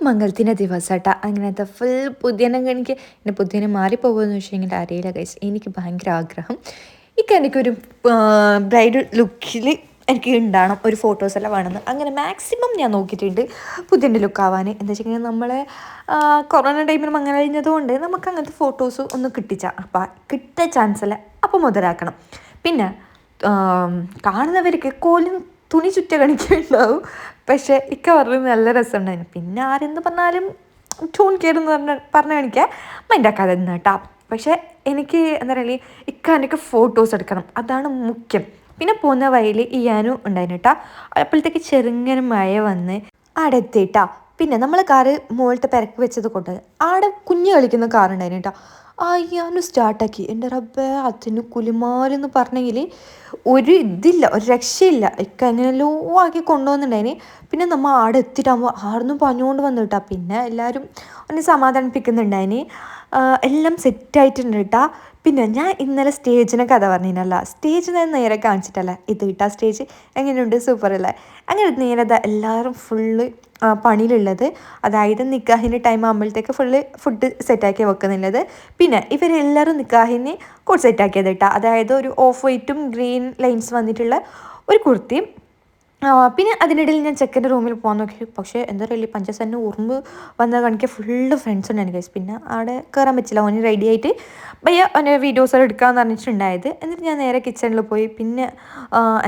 മംഗലത്തിൻ്റെ ദിവസമാട്ടാ അങ്ങനത്തെ ഫുൾ പുതിയനൊക്കെ എനിക്ക് എൻ്റെ പുതിയനെ മാറിപ്പോകുമെന്ന് വെച്ചെങ്കിൽ അറിയില്ല ഗൈസ്. എനിക്ക് ഭയങ്കര ആഗ്രഹം എനിക്കൊരു ബ്രൈഡൽ ലുക്കിൽ എനിക്ക് ഉണ്ടാകണം, ഒരു ഫോട്ടോസെല്ലാം വേണമെന്ന്. അങ്ങനെ മാക്സിമം ഞാൻ നോക്കിയിട്ടുണ്ട് പുതിയൻ്റെ ലുക്കാവാൻ. എന്താ വെച്ചിട്ടുണ്ടെങ്കിൽ നമ്മളെ കൊറോണ ടൈമിലും അങ്ങനെ കഴിഞ്ഞതുകൊണ്ട് നമുക്ക് അങ്ങനത്തെ ഫോട്ടോസ് ഒന്ന് കിട്ടിച്ചാൽ അപ്പം കിട്ടിയ ചാൻസല്ല അപ്പം മുതലാക്കണം. പിന്നെ കാണുന്നവർക്ക് കോലും തുണി ചുറ്റ കണിക്കുണ്ടാവും. പക്ഷേ ഇക്ക പറഞ്ഞത് നല്ല രസമുണ്ടായിരുന്നു. പിന്നെ ആരെന്ത് പറഞ്ഞാലും ടൂൺ കയറുന്ന് പറഞ്ഞ കാണിക്കാൻ മൈൻഡാക്കാതെ നിന്ന് കേട്ടോ. പക്ഷേ എനിക്ക് എന്താ പറയുക, എനിക്ക് ഫോട്ടോസ് എടുക്കണം, അതാണ് മുഖ്യം. പിന്നെ പോകുന്ന വഴിയിൽ ഇയാനും ഉണ്ടായിരുന്നു കേട്ടോ. അപ്പോഴത്തേക്ക് ചെറുങ്ങനെ മഴ വന്ന് ആടെ എത്തിയിട്ടാ. പിന്നെ നമ്മൾ കാറ് മുകളിലത്തെ പെരക്ക് വെച്ചത് കൊണ്ട് ആടെ കുഞ്ഞ് കളിക്കുന്ന കാറുണ്ടായിരുന്നു കേട്ടോ. അയ്യാനും സ്റ്റാർട്ടാക്കി. എൻ്റെ റബ്ബേ, അതിന് കുലുമാലെന്ന് പറഞ്ഞെങ്കിൽ ഒരു ഇതില്ല, ഒരു രക്ഷയില്ല. ഇക്ക എങ്ങനെയല്ലോ ആക്കി കൊണ്ടുപോകുന്നുണ്ടായിന്. പിന്നെ നമ്മൾ ആടെ എത്തിയിട്ടാകുമ്പോൾ ആടുന്ന് പറഞ്ഞുകൊണ്ട് വന്നു കേട്ടാ. പിന്നെ എല്ലാവരും ഒന്ന് സമാധാനിപ്പിക്കുന്നുണ്ടായിന്. എല്ലാം സെറ്റായിട്ടുണ്ട് കേട്ടാ. പിന്നെ ഞാൻ ഇന്നലെ സ്റ്റേജിനെ കഥ പറഞ്ഞില്ല. സ്റ്റേജ് ഞാൻ നേരെ കാണിച്ചിട്ടല്ല ഇത് കിട്ടാ. സ്റ്റേജ് എങ്ങനെയുണ്ട്, സൂപ്പറല്ലേ? അങ്ങനെ നേരെ എല്ലാവരും ഫുള്ള് പണിയിലുള്ളത്. അതായത് നിക്കാഹിൻ്റെ ടൈം ആകുമ്പോഴത്തേക്ക് ഫുള്ള് ഫുഡ് സെറ്റാക്കി വെക്കുന്നുള്ളത്. പിന്നെ ഇവരെല്ലാവരും നിക്കാഹിന് കോട്ട് സെറ്റാക്കിയത് കേട്ടോ. അതായത് ഒരു ഓഫ് വൈറ്റും ഗ്രീൻ ലൈൻസ് വന്നിട്ടുള്ള ഒരു കുർത്തിയും. പിന്നെ അതിനിടയിൽ ഞാൻ ചെക്കൻ്റെ റൂമിൽ പോകാൻ നോക്കി. പക്ഷേ എന്താ പറയുക, പഞ്ചസാരന് ഉറുമ്പ് വന്ന കണിക്ക് ഫുള്ള് ഫ്രണ്ട്സ് ഉണ്ടായിരുന്നു ഗൈസ്. പിന്നെ അവിടെ കയറാൻ പറ്റില്ല. ഓന് റെഡി ആയിട്ട് ഭയ്യ ഓനെ വീഡിയോസ് എടുക്കാമെന്ന് പറഞ്ഞിട്ടുണ്ടായത്. എന്നിട്ട് ഞാൻ നേരെ കിച്ചണിൽ പോയി. പിന്നെ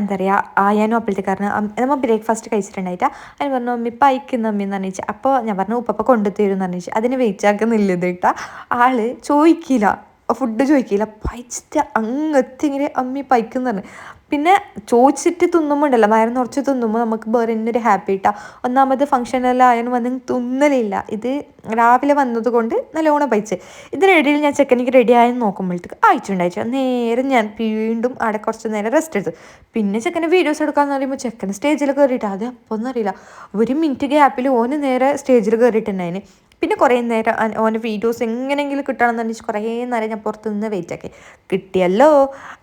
എന്താ പറയുക, ആയാനും അപ്പോഴത്തേക്ക് പറഞ്ഞു നമ്മൾ ബ്രേക്ക്ഫാസ്റ്റ് കഴിച്ചിട്ടുണ്ടായിട്ടാ. അതിന് പറഞ്ഞു അമ്മി പൈക്കുന്ന അമ്മി എന്ന് പറഞ്ഞിട്ട്. അപ്പോൾ ഞാൻ പറഞ്ഞു ഉപ്പ കൊണ്ടുതരും എന്ന് പറഞ്ഞിട്ട്. അതിന് വെയിറ്റ് ആക്കുന്നില്ല കേട്ടാ. ആള് ചോദിക്കില്ല, ഫുഡ് ചോദിക്കില്ല, പൈച്ചിട്ട് അങ്ങെത്തിങ്ങനെ അമ്മി പൈക്കുന്ന പറഞ്ഞു. പിന്നെ ചോദിച്ചിട്ട് തിന്നുമ്പോൾ ഉണ്ടല്ലോ, വയറ് നിറച്ച് തിന്നുമ്പോൾ നമുക്ക് വേറെ എന്നൊരു ഹാപ്പി ഇട്ടാ. ഒന്നാമത് ഫംഗ്ഷനെല്ലാം ആയാലും വന്ന് തിന്നലില്ല. ഇത് രാവിലെ വന്നത് കൊണ്ട് നല്ലോണം പൈച്ച്. ഇതിനിടയിൽ ഞാൻ ചെക്കനിക്ക് റെഡി ആയെന്ന് നോക്കുമ്പോഴത്തേക്ക് അയച്ചു. നേരെ ഞാൻ വീണ്ടും അവിടെ കുറച്ച് നേരം റെസ്റ്റ് എടുത്തു. പിന്നെ ചെക്കൻ്റെ വീഡിയോസ് എടുക്കാമെന്ന് പറയുമ്പോൾ ചെക്കൻ സ്റ്റേജിൽ കയറിയിട്ട് അത് അപ്പോൾ ഒന്നും അറിയില്ല. ഒരു മിനിറ്റ് ഗ്യാപ്പിൽ ഓന് നേരെ സ്റ്റേജിൽ കയറിയിട്ടുണ്ടായിന്. പിന്നെ കുറേ നേരം ഓൻ്റെ വീഡിയോസ് എങ്ങനെയെങ്കിലും കിട്ടണമെന്ന് പറഞ്ഞിട്ട് കുറേ നേരം ഞാൻ പുറത്ത് നിന്ന് വെയിറ്റ് ആക്കി. കിട്ടിയല്ലോ.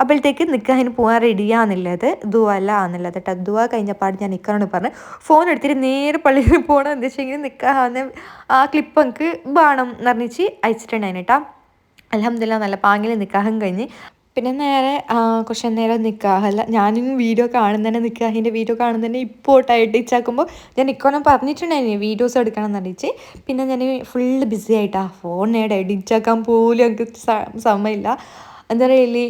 അപ്പോഴത്തേക്ക് നിക്കാഹിന് പോകാൻ റെഡിയാണെന്നുള്ളത് ദുവല്ല ആണെന്നുള്ളത് കേട്ടോ. ദുവ കഴിഞ്ഞപ്പാട് ഞാൻ നിക്കാനോട് പറഞ്ഞ് ഫോൺ എടുത്തിട്ട് നേരെ പള്ളിയിൽ പോകണം. എന്താ വെച്ചെങ്കിൽ നിക്കാഹാന്ന് ആ ക്ലിപ്പ് എനിക്ക് വേണം എന്ന് പറഞ്ഞിട്ട് അയച്ചിട്ടുണ്ടായിന് കേട്ടോ. അൽഹംദുലില്ലാ നല്ല പാങ്ങിൽ നിക്കാഹം കഴിഞ്ഞ്. പിന്നെ നേരെ കുറച്ച് നേരം നിൽക്കാഹല്ല. ഞാനും വീഡിയോ കാണുന്നതന്നെ, നിൽക്കാഹിൻ്റെ വീഡിയോ കാണുന്നതന്നെ ഇപ്പോട്ടായിട്ട് ഇച്ചാക്കുമ്പോൾ ഞാൻ ഇക്കോണം പറഞ്ഞിട്ടുണ്ടായിരുന്നു വീഡിയോസ് എടുക്കണം എന്ന് അറിയിച്ച്. പിന്നെ ഞാൻ ഫുള്ള് ബിസി ആയിട്ടാണ്. ഫോൺ നേടെ എഡിറ്റ് ആക്കാൻ പോലും എനിക്ക് സമയമില്ല. എന്താ പറയുക,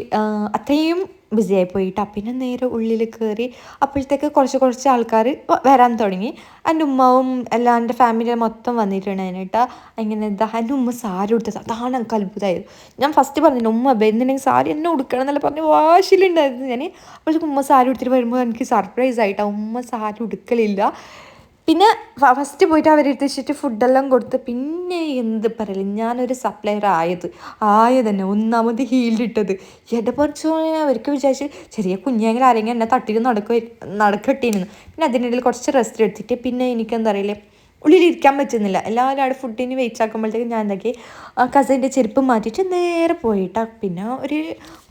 അത്രയും ബിസി ആയി പോയിട്ടാ. പിന്നെ നേരെ ഉള്ളിൽ കയറി അപ്പോഴത്തേക്ക് കുറച്ച് ആൾക്കാർ വരാൻ തുടങ്ങി. എൻ്റെ ഉമ്മാവും എല്ലാം എൻ്റെ ഫാമിലി മൊത്തം വന്നിട്ടുണ്ടായിരുന്നു കേട്ടോ. അങ്ങനെ എൻ്റെ ഉമ്മ സാരി ഉടുത്തത്, അതാണ് എനിക്ക് അത്ഭുതമായത്. ഞാൻ ഫസ്റ്റ് പറഞ്ഞില്ല ഉമ്മ എന്തിനെങ്കിൽ സാരി എന്നെ ഉടുക്കണം എന്നല്ല പറഞ്ഞ് വാശിയിലുണ്ടായിരുന്നു ഞാൻ. അപ്പോഴത്തേക്ക് ഉമ്മ സാരി ഉടുത്തിട്ട് വരുമ്പോൾ എനിക്ക് സർപ്രൈസ് ആയിട്ടാണ്. ഉമ്മ സാരി ഉടുക്കലില്ല. പിന്നെ ഫസ്റ്റ് പോയിട്ട് അവരെത്തിച്ചിട്ട് ഫുഡെല്ലാം കൊടുത്ത്. പിന്നെ എന്ത് പറയല്, ഞാനൊരു സപ്ലയർ ആയതന്നെ ഒന്നാമത് ഹീലിട്ടത് ഇടപറിച്ചോ. അവർക്ക് വിചാരിച്ച് ചെറിയ കുഞ്ഞെങ്കിലും ആരെങ്കിലും എന്നെ തട്ടിട്ട് നടക്കട്ടിരുന്നു. പിന്നെ അതിനിടയിൽ കുറച്ച് റെസ്റ്റ് എടുത്തിട്ട് പിന്നെ എനിക്കെന്താ അറിയില്ലേ, ഉള്ളിലിരിക്കാൻ പറ്റുന്നില്ല. എല്ലാവരും അവിടെ ഫുഡിന് വെയിറ്റ് ആക്കുമ്പോഴത്തേക്കും ഞാൻ എന്താക്കി കസിൻ്റെ ചെരുപ്പ് മാറ്റിയിട്ട് നേരെ പോയിട്ടാ. പിന്നെ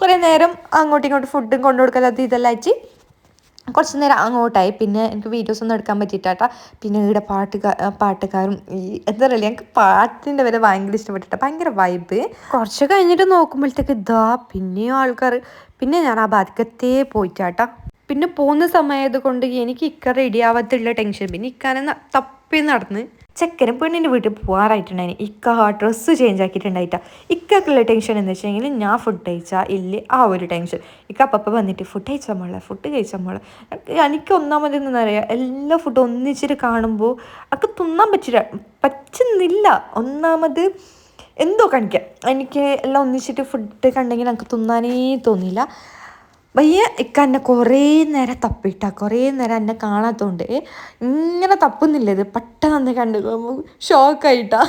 കുറേ നേരം അങ്ങോട്ടും ഇങ്ങോട്ടും ഫുഡും കൊണ്ടു കൊടുക്കലാത്ത ഇതെല്ലാം ആയിട്ട് കുറച്ച് നേരം അങ്ങോട്ടായി. പിന്നെ എനിക്ക് വീഡിയോസ് ഒന്നും എടുക്കാൻ പറ്റിയിട്ടാ. പിന്നെ ഇവിടെ പാട്ടുകാരും എന്താ പറയുക, എനിക്ക് പാട്ടിൻ്റെ വരെ ഭയങ്കര ഇഷ്ടപ്പെട്ടിട്ടാ. ഭയങ്കര വൈബ്. കുറച്ച് കഴിഞ്ഞിട്ട് നോക്കുമ്പോഴത്തേക്ക് പിന്നെയും ആൾക്കാർ. പിന്നെ ഞാൻ ആ ഭാഗത്തേ പോയിട്ടാ. പിന്നെ പോകുന്ന സമയത്ത് കൊണ്ട് എനിക്ക് റെഡി ആവാത്തുള്ള ടെൻഷൻ. പിന്നെ ഇക്കാനെ തപ്പി നടന്ന് ചെക്കന് പെണ്ണിൻ്റെ വീട്ടിൽ പോകാറായിട്ടുണ്ടായിന്. ഡ്രസ്സ് ചേഞ്ച് ആക്കിയിട്ടുണ്ടായിട്ടാ. ഇക്കുള്ള ടെൻഷൻ എന്ന് വെച്ചെങ്കിൽ ഞാൻ ഫുഡ് കഴിച്ചാൽ ഇല്ല, ആ ഒരു ടെൻഷൻ. അപ്പം വന്നിട്ട് ഫുഡ് കഴിച്ചാൽ മോളെ. എനിക്ക് ഒന്നാമത് എന്താ പറയുക, എല്ലാ ഫുഡും ഒന്നിച്ചിട്ട് കാണുമ്പോൾ ഒക്കെ തിന്നാൻ പറ്റുന്നില്ല. ഒന്നാമത് എന്തോ കാണിക്കാം, എനിക്ക് എല്ലാം ഒന്നിച്ചിട്ട് ഫുഡ് കണ്ടെങ്കിൽ എനിക്ക് തിന്നാനേ തോന്നിയില്ല. ഭയ്യ എന്നെ കുറേ നേരം കുറേ നേരം എന്നെ കാണാത്തതുകൊണ്ട് ഇങ്ങനെ തപ്പുന്നില്ല. ഇത് പെട്ടെന്ന് കണ്ടു ഷോക്കായിട്ടാ.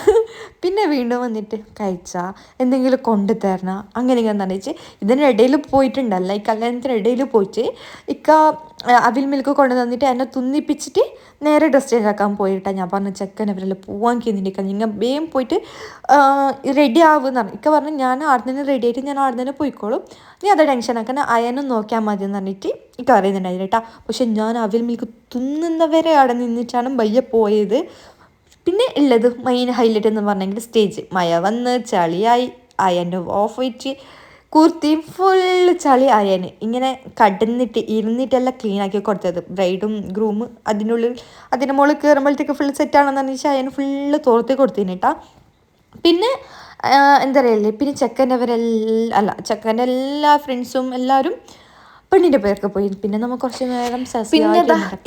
പിന്നെ വീണ്ടും വന്നിട്ട് കഴിച്ചാൽ എന്തെങ്കിലും കൊണ്ടു തരണം അങ്ങനെ എന്താണെന്ന് വെച്ച് ഇതിനിടയിൽ പോയിട്ടുണ്ടല്ല, ഈ കല്യാണത്തിനിടയിൽ പോയിട്ട് അവിൽ മിൽക്ക് കൊണ്ടു തന്നിട്ട് എന്നെ തുന്നിപ്പിച്ചിട്ട് നേരെ ഡ്രസ് ചേഞ്ച് ആക്കാൻ പോയിട്ടാണ്. ഞാൻ പറഞ്ഞു ചെക്കൻ അവരെല്ലാം പോവാൻ കഴിഞ്ഞിട്ട് നിങ്ങൾ വേഗം പോയിട്ട് റെഡി ആവുമെന്ന് പറഞ്ഞു. പറഞ്ഞു ഞാൻ ആടുന്നതിന് റെഡി ആയിട്ട് ഞാൻ ആടുന്നതിന് പോയിക്കോളും, നീ അത് ടെൻഷൻ ആക്കാൻ അയനും നോക്കിയാൽ മതി എന്ന് പറഞ്ഞിട്ട് അറിയുന്നുണ്ടായിരുന്നു കേട്ടോ. പക്ഷെ ഞാൻ അവിൽ മിൽക്ക് തിന്നുന്നവരെ അവിടെ നിന്നിട്ടാണ് ഭയ്യ പോയത്. പിന്നെ ഉള്ളത് മെയിൻ ഹൈലൈറ്റ് എന്ന് പറഞ്ഞെങ്കിൽ സ്റ്റേജ്. മഴ വന്ന് ചളിയായി, അയൻ്റെ ഓഫ് വൈറ്റ് കുർത്തിയും ഫുള്ള് ചളി അയന് ഇങ്ങനെ കടന്നിട്ട് ഇരുന്നിട്ടെല്ലാം ക്ലീൻ ആക്കി കൊടുത്തത്. ബ്രൈഡും ഗ്രൂമും അതിനുള്ളിൽ അതിൻ്റെ മുകളിൽ കയറുമ്പോഴത്തേക്ക് ഫുൾ സെറ്റാണെന്ന് വെച്ചാൽ അയന് ഫുള്ള് തോർത്തി കൊടുത്തിട്ടാ. പിന്നെ എന്താ പറയല്ലേ, പിന്നെ ചെക്കൻ്റെ എല്ലാ ഫ്രണ്ട്സും എല്ലാവരും പെണ്ണിൻ്റെ പേർക്ക് പോയി. പിന്നെ നമ്മൾ കുറച്ച് നേരം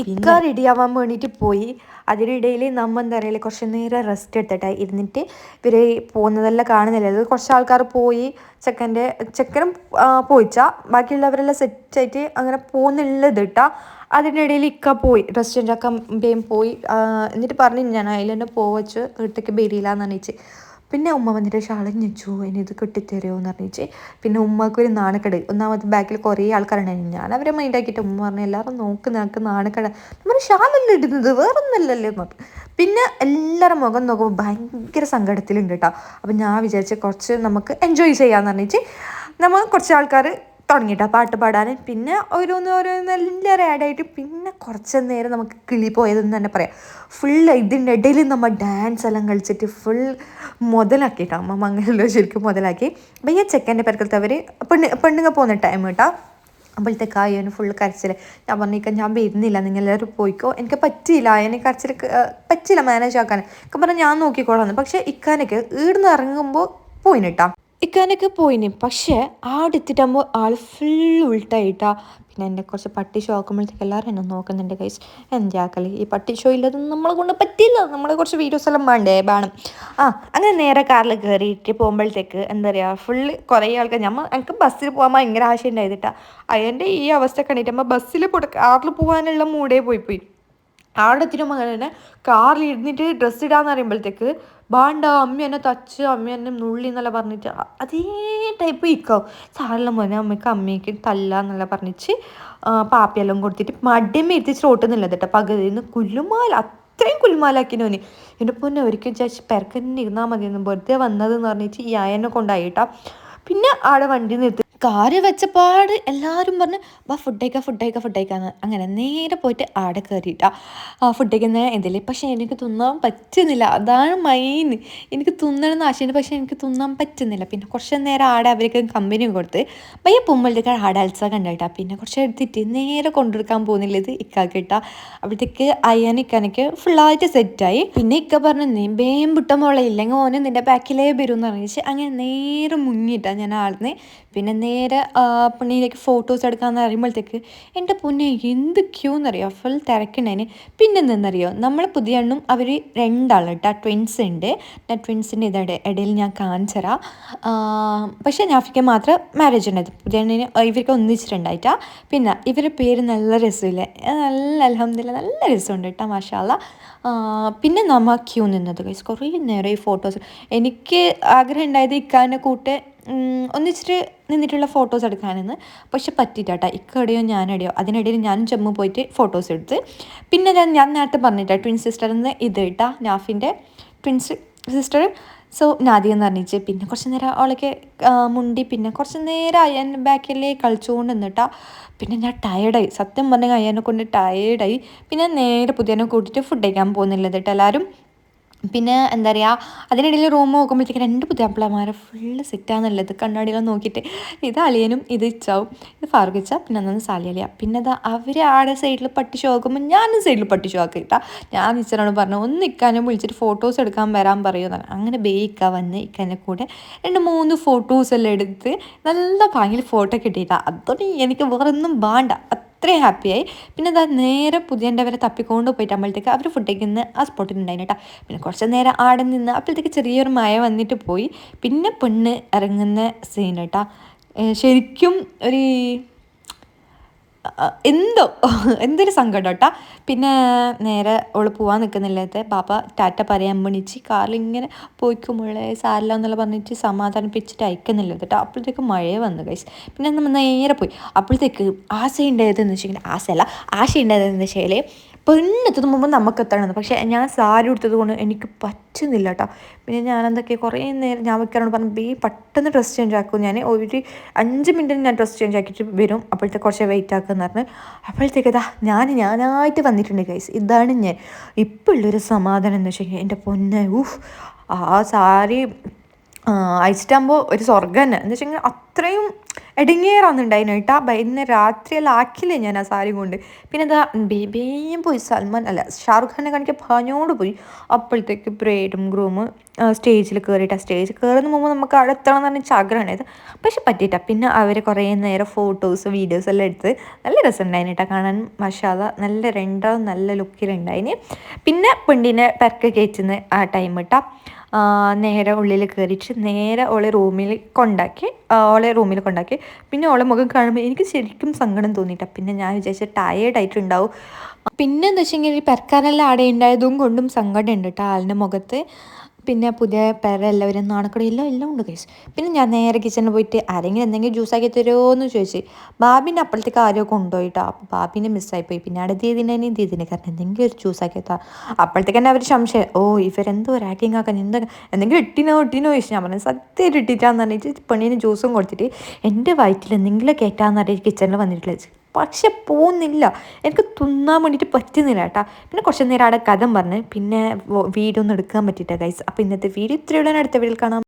ഇക്ക റെഡിയാവാൻ വേണ്ടിയിട്ട് പോയി. അതിനിടയിൽ നമ്മൾ എന്താ പറയുക കുറച്ച് നേരം റെസ്റ്റ് എടുത്തിട്ട് ഇരുന്നിട്ട് ഇവർ പോകുന്നതെല്ലാം കാണുന്നില്ല. അത് കുറച്ച് ആൾക്കാർ പോയി, ചെക്കനും പോയിച്ചാൽ ബാക്കിയുള്ളവരെല്ലാം സെറ്റായിട്ട് അങ്ങനെ പോകുന്നുള്ളത് കേട്ടാ. അതിനിടയിൽ ഇക്ക പോയി റെസ്റ്റോറൻ്റ് ഒക്കെ പോയി. എന്നിട്ട് പറഞ്ഞു ഞാൻ അതിൽ തന്നെ പോവച്ച് വീട്ടിലേക്ക് ബരിയില്ലാന്ന് പറഞ്ഞിച്ച്. പിന്നെ ഉമ്മ വന്നിട്ട് ഷാളഞ്ഞു ഇനി ഇത് കിട്ടിത്തരുമോ എന്ന് പറഞ്ഞിട്ട്. പിന്നെ ഉമ്മക്കൊരു നാണക്കേട്. ഒന്നാമത് ബാക്കിൽ കുറേ ആൾക്കാരുണ്ടായിരുന്നു. ഞാൻ അവരെ മൈൻഡാക്കിയിട്ട് ഉമ്മ പറഞ്ഞു എല്ലാവരും നിനക്ക് നാണക്കേട്, നമ്മൾ ഷാളെല്ലാം ഇടുന്നത് വേറൊന്നല്ലല്ലോ എന്ന് പറഞ്ഞു. പിന്നെ എല്ലാവരും മുഖം നോക്കുമ്പോൾ ഭയങ്കര സങ്കടത്തിലുണ്ട് കേട്ടോ. അപ്പം ഞാൻ വിചാരിച്ച് കുറച്ച് നമുക്ക് എൻജോയ് ചെയ്യാമെന്ന് പറഞ്ഞിട്ട് നമ്മൾ കുറച്ച് ആൾക്കാർ തുടങ്ങിയിട്ടാ പാട്ട് പാടാൻ. പിന്നെ ഓരോന്ന് എല്ലാവരും ആഡായിട്ട് പിന്നെ കുറച്ച് നേരം നമുക്ക് കിളി പോയതെന്ന് തന്നെ പറയാം. ഫുൾ ഇതിൻ്റെ ഇടയിൽ നമ്മൾ ഡാൻസ് എല്ലാം കളിച്ചിട്ട് ഫുൾ മുതലാക്കിയിട്ടാ. അമ്മ മംഗലല്ലോ ശരിക്കും മുതലാക്കി. ഭയ്യ ചെക്കൻ്റെ പേർക്കടുത്ത് അവർ പെണ്ണുങ്ങൾ പോകുന്ന ടൈം കേട്ടോ. അപ്പോഴത്തേക്ക് അയ്യന് ഫുൾ കരച്ചിൽ. ഞാൻ പറഞ്ഞിരിക്കാം ഞാൻ വരുന്നില്ല, നിങ്ങളെല്ലാവരും പോയിക്കോ, എനിക്ക് പറ്റിയില്ല, എനിക്ക് കരച്ചിൽ പറ്റില്ല മാനേജ് ആക്കാൻ ഒക്കെ പറഞ്ഞാൽ ഞാൻ നോക്കിക്കോളാന്ന്. പക്ഷേ ഇക്കാനൊക്കെ ഈടുന്ന് ഇറങ്ങുമ്പോൾ പോയിട്ടാ. ഇക്കാനൊക്കെ പോയിന്. പക്ഷേ ആടെ എത്തിയിട്ടാകുമ്പോൾ ആൾ ഫുൾ ഉൾട്ടായിട്ടാ. പിന്നെ എൻ്റെ കുറച്ച് പട്ടി ഷോ ആക്കുമ്പോഴത്തേക്ക് എല്ലാവരും എന്നെ നോക്കുന്നുണ്ട് ഗൈസ്. എന്താക്കല് ഈ പട്ടി ഷോ ഇല്ലാതൊന്നും നമ്മളെ കൊണ്ട് പറ്റില്ല, നമ്മളെ കുറച്ച് വീഡിയോസ് എല്ലാം വേണം. അങ്ങനെ നേരെ കാറിൽ കയറിയിട്ട് പോകുമ്പോഴത്തേക്ക് എന്താ പറയുക ഫുള്ള് കുറേ ആൾക്കാർ. എനിക്ക് ബസ്സിൽ പോകാൻ ഭയങ്കര ആശയം ഉണ്ടായതിട്ടാ. അതിൻ്റെ ഈ അവസ്ഥ കണ്ടിട്ട് നമ്മൾ ബസ്സിൽ കാറിൽ പോകാനുള്ള മൂടേ പോയി. അവിടെ എത്തിയിട്ട് അങ്ങനെ തന്നെ കാറിൽ ഇരുന്നിട്ട് ഡ്രസ്സ് ഇടാന്ന് പറയുമ്പോഴത്തേക്ക് ബാണ്ട അമ്മ എന്നെ തച്ച് അമ്മ എന്നെ നുള്ളി എന്നല്ല പറഞ്ഞിട്ട് അതേ ടൈപ്പ് ഇക്കാവും. സാറെല്ലാം മോനെ അമ്മയ്ക്ക് തല്ലാന്നല്ല പറഞ്ഞിട്ട് പാപ്പിയെല്ലാം കൊടുത്തിട്ട് മടിയമ്മ എത്തിച്ച് ഓട്ടുന്നില്ല കേട്ടോ. പകുതിന്ന് കുലുമാല അത്രയും കുലുമാലാക്കിനോന്. എൻ്റെ പൊന്നെ ഒരിക്കലും ചേച്ചി പെരക്കന്നെ ഇരുന്നാൽ മതിയെന്ന് വെറുതെ വന്നതെന്ന് പറഞ്ഞിട്ട് ഈ അയനെ കൊണ്ടായിട്ടാ. പിന്നെ ആടെ വണ്ടി നിർത്തി കാറ് വെച്ചപാട് എല്ലാവരും പറഞ്ഞ് വാ ഫുഡ് കഴിക്കാന്ന്. അങ്ങനെ നേരെ പോയിട്ട് ആടെ കയറിയിട്ടാ ഫുഡ് കഴിക്കുന്ന ഇതിൽ. പക്ഷേ എനിക്ക് തിന്നാൻ പറ്റുന്നില്ല, അതാണ് മെയിൻ. എനിക്ക് തിന്നണമെന്ന് ആശയുണ്ട്, പക്ഷേ എനിക്ക് തിന്നാൻ പറ്റുന്നില്ല. പിന്നെ കുറച്ച് നേരം ആടെ അവർക്ക് കമ്പനി കൊടുത്ത് പയ്യെ പോകുമ്പോഴത്തേക്ക് ആടെ അൽസ കണ്ടിട്ടാ. പിന്നെ കുറച്ച് എടുത്തിട്ട് നേരെ കൊണ്ടുകൊടുക്കാൻ പോകുന്നില്ല ഇത് ഇക്കാക്കിട്ടാ. അപ്പോഴത്തേക്ക് അയ്യാനിക്കാനൊക്കെ ഫുള്ളായിട്ട് സെറ്റായി. പിന്നെ ഇക്ക പറഞ്ഞു നീ വേം വിട്ട മോളെ, ഇല്ലെങ്കിൽ ഓന് നിൻ്റെ ബാക്കിലേ വരും എന്ന് പറഞ്ഞിട്ട് അങ്ങനെ നേരെ മുങ്ങിയിട്ടാ ഞാൻ ആടുന്ന്. പിന്നെ നേരെ പെണ്ണിലേക്ക് ഫോട്ടോസ് എടുക്കാമെന്ന് അറിയുമ്പോഴത്തേക്ക് എൻ്റെ പൊന്നെ എന്ത് ക്യൂ എന്നറിയോ, ഫുൾ തിരക്കുണ്ടതിന്. പിന്നെ എന്തെന്നറിയോ, നമ്മളെ പുതിയ എണ്ണും അവർ രണ്ടാളാട്ടാ, ട്വിൻസ് ഉണ്ട്. ട്വിൻസിൻ്റെ ഇടയിൽ ഞാൻ കാണിച്ചരാം. പക്ഷേ നാഫിക്ക് മാത്രം മാരേജ് ഉണ്ടായത്, പുതിയ എണ്ണിന് ഇവർക്ക് ഒന്നിച്ചിട്ടുണ്ടായിട്ടാ. പിന്നെ ഇവരുടെ പേര് നല്ല രസമില്ലേ, നല്ല അൽഹംദുലില്ലാ നല്ല രസമുണ്ട് കേട്ടോ മാഷാ അല്ലാ. പിന്നെ നമ്മൾ ക്യൂ നിന്നത് ഗൈസ് കുറേ നേരം ഈ ഫോട്ടോസ്. എനിക്ക് ആഗ്രഹം ഉണ്ടായത് ഇക്കാനെ കൂട്ട് ഒന്നിച്ചിട്ട് നിന്നിട്ടുള്ള ഫോട്ടോസ് എടുക്കാനെന്ന്. പക്ഷെ പറ്റിയിട്ടാ, ഇക്കടെയോ ഞാനടെയോ. അതിനിടയിൽ ഞാനും ജമ്മു പോയിട്ട് ഫോട്ടോസ് എടുത്ത്. പിന്നെ ഞാൻ നേരത്തെ പറഞ്ഞിട്ടാ ട്വിൻ സിസ്റ്ററിന്ന് ഇത് ഇട്ടാ നാഫിൻ്റെ ട്വിൻസ് സിസ്റ്റർ. സോ നാദി എന്ന് പറഞ്ഞിട്ട് പിന്നെ കുറച്ച് നേരം അവളൊക്കെ മുണ്ടി. പിന്നെ കുറച്ച് നേരം അയ്യൻ ബാക്കിലേ കളിച്ചുകൊണ്ട് നിന്നിട്ടാ. പിന്നെ ഞാൻ ടയേർഡായി, സത്യം പറഞ്ഞാൽ അയ്യനെ കൊണ്ട് ടയേർഡായി. പിന്നെ നേരെ പുതിയനെ കൂട്ടിയിട്ട് ഫുഡ് കഴിക്കാൻ പോകുന്നില്ല കേട്ടോ എല്ലാവരും. പിന്നെ എന്താ പറയുക അതിനിടയിൽ റൂം നോക്കുമ്പോഴത്തേക്ക് 2 പുതിയാപ്പിളമാരെ ഫുള്ള് സെറ്റാന്നുള്ളത് കണ്ണാടിയെല്ലാം നോക്കിയിട്ട്. ഇത് അളിയനും ഇത് ഇച്ചാവും, ഇത് ഫാറൂഖ് ഇച്ച, പിന്നെ അന്നൊന്ന് സാലിയലിയ. പിന്നെ അതാ അവർ ആടെ സൈഡിൽ പട്ടി ഷോ ആക്കുമ്പോൾ ഞാനും സൈഡിൽ പട്ടി ഷോ ആക്കിയിട്ടാ. ഞാൻ ഇച്ചനോട് പറഞ്ഞു ഒന്ന് ഇക്കാനെ വിളിച്ചിട്ട് ഫോട്ടോസ് എടുക്കാൻ വരാൻ പറയുമെന്നാണ്. അങ്ങനെ ഇക്ക വന്ന് ഇക്കാനെ കൂടെ 2-3 ഫോട്ടോസ് എല്ലാം എടുത്ത് നല്ല ഭയങ്കര ഫോട്ടോ കിട്ടിയിട്ടാ. അതോടെ എനിക്ക് വേറൊന്നും വേണ്ട, അത്രയും ഹാപ്പിയായി. പിന്നെ എന്താ നേരെ പുതിയൻ്റെ അവരെ തപ്പിക്കൊണ്ട് പോയിട്ടാകുമ്പോഴത്തേക്ക് അവർ ഫുഡ് കഴിക്കുന്ന ആ സ്പോട്ടിലുണ്ടായിന് കേട്ടോ. പിന്നെ കുറച്ച് നേരം ആടെ നിന്ന് അപ്പോഴത്തേക്ക് ചെറിയൊരു മഴ വന്നിട്ട് പോയി. പിന്നെ പെണ്ണ് ഇറങ്ങുന്ന സീൻ കേട്ടോ, ശരിക്കും ഒരു എന്തൊരു സങ്കടം കേട്ടോ. പിന്നെ നേരെ അവള് പോകാൻ നിൽക്കുന്നില്ലാത്ത പാപ്പ ടാറ്റ പറയാൻ മണിച്ച് കാറിലിങ്ങനെ പോയിക്കുമ്പോഴേ സാരില്ല എന്നുള്ള പറഞ്ഞിട്ട് സമാധാനിപ്പിച്ചിട്ട് അയക്കുന്നില്ല കേട്ടോ. അപ്പോഴത്തേക്ക് മഴ വന്നു ഗൈസ്. പിന്നെ നമ്മൾ നേരെ പോയി. അപ്പോഴത്തേക്ക് ആശ ഉണ്ടായതെന്ന് വെച്ചെങ്കിൽ ആശ ഉണ്ടായതെന്ന് വെച്ചാൽ പെണ്ണെത്തുന്ന മുമ്പ് നമുക്ക് എത്തണമെന്ന്. പക്ഷേ ഞാൻ സാരി ഉടുത്തത് കൊണ്ട് എനിക്ക് പറ്റുന്നില്ല കേട്ടോ. പിന്നെ ഞാൻ എന്തൊക്കെ കുറേ നേരം ഞാൻ വെക്കാനോട് പറഞ്ഞു പെട്ടെന്ന് ഡ്രസ്സ് ചേഞ്ച് ആക്കും, ഞാൻ ഒരു 5 മിനിറ്റിന് ഞാൻ ഡ്രസ്സ് ചേഞ്ച് ആക്കിയിട്ട് വരും, അപ്പോഴത്തെ കുറച്ച് വെയിറ്റ് ആക്കുമെന്ന് പറഞ്ഞ് അപ്പോഴത്തേക്ക് ഇതാ ഞാനായിട്ട് വന്നിട്ടുണ്ട് ഗൈസ്. ഇതാണ് ഞാൻ ഇപ്പോൾ ഉള്ളൊരു സമാധാനം എന്ന് വെച്ചാൽ എൻ്റെ പൊന്നെ. ആ സാരി അയച്ചിട്ടാകുമ്പോൾ ഒരു സ്വർഗ്ഗം തന്നെ എന്ന് വെച്ചെങ്കിൽ അത്രയും ഇടങ്ങേറാന്നുണ്ടായിരുന്നു കേട്ടാ. ഇന്ന് രാത്രിയെല്ലാം ആക്കില്ലേ ഞാൻ ആ സാരി കൊണ്ട്. പിന്നെ എന്താ ബേബേയും പോയി, ഷാറുഖ് ഖാനെ കാണിക്കാൻ പറഞ്ഞോട് പോയി. അപ്പോഴത്തേക്ക് ബ്രൈഡും ഗ്രൂമും സ്റ്റേജിൽ കയറിയിട്ട് സ്റ്റേജിൽ കയറുന്ന മുമ്പ് നമുക്ക് അവിടെ എത്തണം എന്ന് പറഞ്ഞാൽ ആഗ്രഹമുണ്ടായത്, പക്ഷെ പറ്റിയിട്ട. പിന്നെ അവർ കുറേ നേരം ഫോട്ടോസ് വീഡിയോസ് എല്ലാം എടുത്ത് നല്ല രസമുണ്ടായിന് കേട്ടോ കാണാൻ. മാഷാ അല്ലാ നല്ല രണ്ടാളും നല്ല ലുക്കിലുണ്ടായിന്. പിന്നെ പെണ്ണിനെ പെരക്ക് കയറ്റുന്ന ആ ടൈം കേട്ടോ, നേരെ ഉള്ളിൽ കയറിയിട്ട് നേരെ ഓളെ റൂമിൽ കൊണ്ടാക്കി. പിന്നെ ഓളെ മുഖം കാണുമ്പോൾ എനിക്ക് ശരിക്കും സങ്കടം തോന്നിയിട്ടാ. പിന്നെ ഞാൻ വിചാരിച്ച ടയേർഡായിട്ടുണ്ടാവും. പിന്നെ എന്താ വെച്ചെങ്കിൽ പെരക്കാരെല്ലാം ആടെ ഉണ്ടായതും കൊണ്ടും സങ്കടം ഉണ്ട് കേട്ടോ ആളിൻ്റെ മുഖത്ത്. പിന്നെ പുതിയ പെര എല്ലാവരും എല്ലാം ഉണ്ട് കേസ്. പിന്നെ ഞാൻ നേരെ കിച്ചണിൽ പോയിട്ട് ആരെങ്കിലും എന്തെങ്കിലും ജ്യൂസാക്കി തരുമോ എന്ന് ചോദിച്ച് ബാബിൻ്റെ അപ്പോഴത്തേക്ക് ആരോ കൊണ്ടുപോയിട്ടോ. അപ്പോൾ ബാബിനെ മിസ്സായിപ്പോയി. പിന്നെ അവിടെ ദീദിനെ കാരണം എന്തെങ്കിലും ഒരു ജ്യൂസാക്കി എത്താം. അപ്പോഴത്തേക്ക് തന്നെ അവർ സംശയം, ഇവരെന്തോ ഒരു ആക്ടിങ് ആക്കാൻ എന്തെങ്കിലും ഇട്ടിനോ ചോദിച്ചു. ഞാൻ പറഞ്ഞു സത്യമായിട്ട് ഇട്ടിട്ടാന്ന് പറഞ്ഞിട്ട് പെണ്ണിന് ജ്യൂസും കൊടുത്തിട്ട് എൻ്റെ വയറ്റിൽ എന്തെങ്കിലും കയറ്റാന്ന് പറഞ്ഞിട്ട് കിച്ചണിൽ വന്നിട്ടില്ല. പക്ഷെ പോകുന്നില്ല, എനിക്ക് തിന്നാൻ വേണ്ടിയിട്ട് പറ്റുന്നില്ല കേട്ടോ. പിന്നെ കുറച്ച് നേരം അവിടെ കഥ പറഞ്ഞ് പിന്നെ വീഡിയോ ഒന്നും എടുക്കാൻ പറ്റിയിട്ട ഗൈസ്. അപ്പോൾ ഇന്നത്തെ വീഡിയോ ഇത്രയുള്ള, അടുത്ത വീഡിയോയിൽ കാണാം.